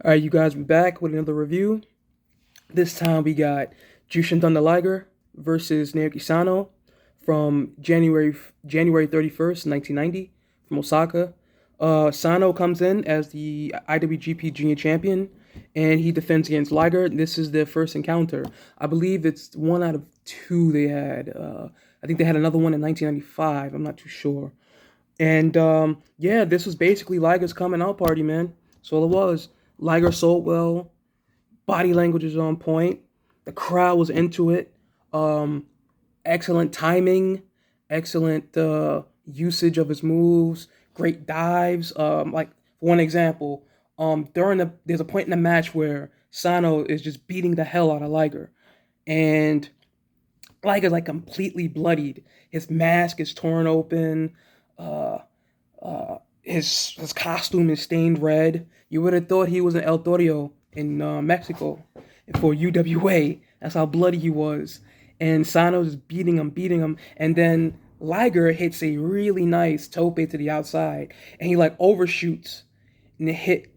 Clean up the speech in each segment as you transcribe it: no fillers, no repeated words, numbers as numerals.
All right, you guys, we're back with another review. This time we got Jushin Liger versus Naoki Sano from January 31st, 1990, from Osaka. Sano comes in as the IWGP Junior Champion, and he defends against Liger. This is their first encounter. I believe it's one out of two they had. I think they had another one in 1995. I'm not too sure. And yeah, this was basically Liger's coming out party, man. That's all it was. Liger sold well. Body language is on point. The crowd was into it. Um, Excellent timing. Excellent usage of his moves. Great dives. Like for one example, there's a point in the match where Sano is just beating the hell out of Liger, and Liger's like completely bloodied. His mask is torn open. Uh, his costume is stained red. You would have thought he was an El Torrio in Mexico for UWA. That's how bloody he was. And Sano's just beating him. And then Liger hits a really nice tope to the outside. And he like overshoots and it hit,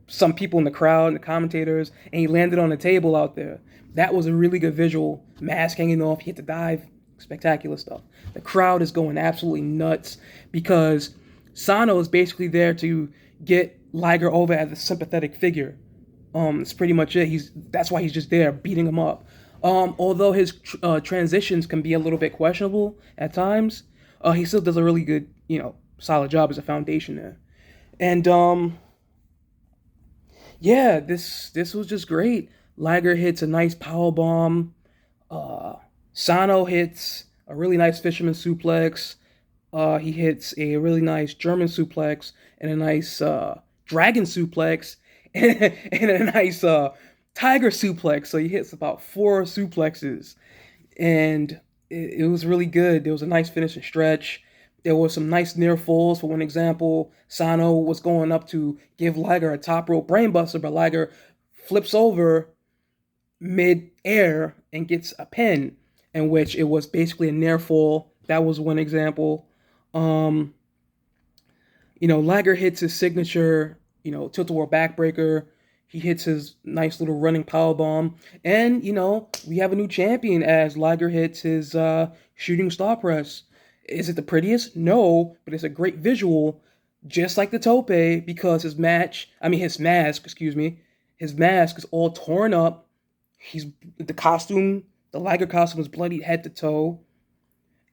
some people in the crowd and the commentators. And he landed on the table out there. That was a really good visual. Mask hanging off. He hit the dive. Spectacular stuff. The crowd is going absolutely nuts because Sano is basically there to get Liger over as a sympathetic figure. It's pretty much it. That's why he's just there beating him up. Although his transitions can be a little bit questionable at times, he still does a really good, solid job as a foundation there. And yeah, this was just great. Liger hits a nice power bomb. Sano hits a really nice fisherman suplex. He hits a really nice German suplex and a nice dragon suplex and a nice tiger suplex. So he hits about four suplexes, and it was really good. There was a nice finish and stretch. There was some nice near falls. For one example, Sano was going up to give Liger a top rope brainbuster, but Liger flips over mid air and gets a pin, in which it was basically a near fall. That was one example. Um, Liger hits his signature, tilt-a-whirl backbreaker. He hits his nice little running power bomb, and we have a new champion as Liger hits his shooting star press. Is it the prettiest? No, but it's a great visual, just like the tope, because his mask, his mask is all torn up. The Liger costume is bloody head to toe,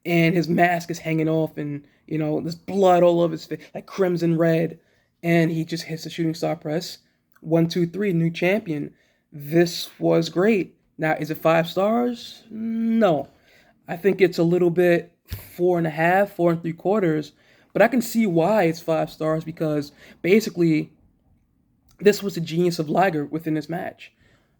and his mask is hanging off, and there's blood all over his face, like crimson red, and he just hits the shooting star press. 1, 2, 3, new champion. This was great. Now, is it 5 stars? No, I think it's a little bit 4.5, 4 3/4, but I can see why it's 5 stars because basically this was the genius of Liger within this match.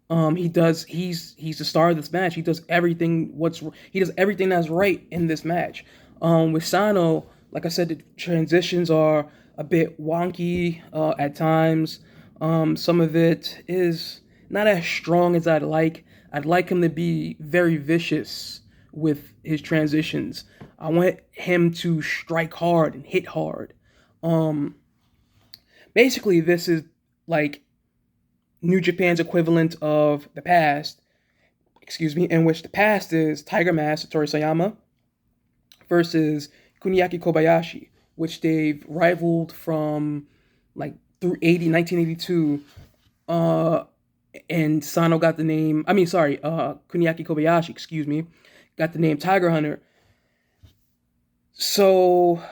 He's the star of this match. He does everything that's right in this match. With Sano, like I said, the transitions are a bit wonky at times. Some of it is not as strong as I'd like. I'd like him to be very vicious with his transitions. I want him to strike hard and hit hard. Um, Basically, this is like New Japan's equivalent of the past, in which the past is Tiger Mask Satoru Sayama versus Kuniaki Kobayashi, which they've rivaled from like through 1982. And Sano got the name, Kuniaki Kobayashi, got the name Tiger Hunter. So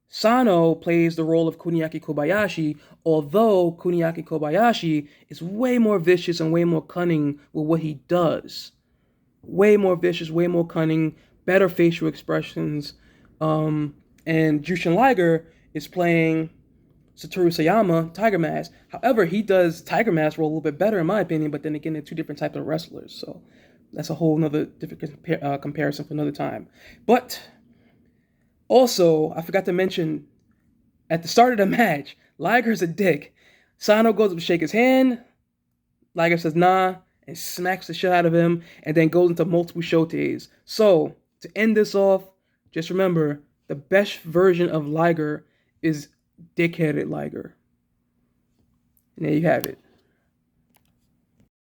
Sano plays the role of Kuniaki Kobayashi, although Kuniaki Kobayashi is way more vicious and way more cunning with what he does. Way more vicious, way more cunning, better facial expressions. And Jushin Liger is playing Satoru Sayama, Tiger Mask. However, he does Tiger Mask role a little bit better, in my opinion, but then again, they're two different types of wrestlers. So that's a whole nother different comparison for another time. But also, I forgot to mention at the start of the match, Liger's a dick. Sano goes up to shake his hand. Liger says nah and smacks the shit out of him and then goes into multiple shotes. So, to end this off, just remember the best version of Liger is dickheaded Liger. And there you have it.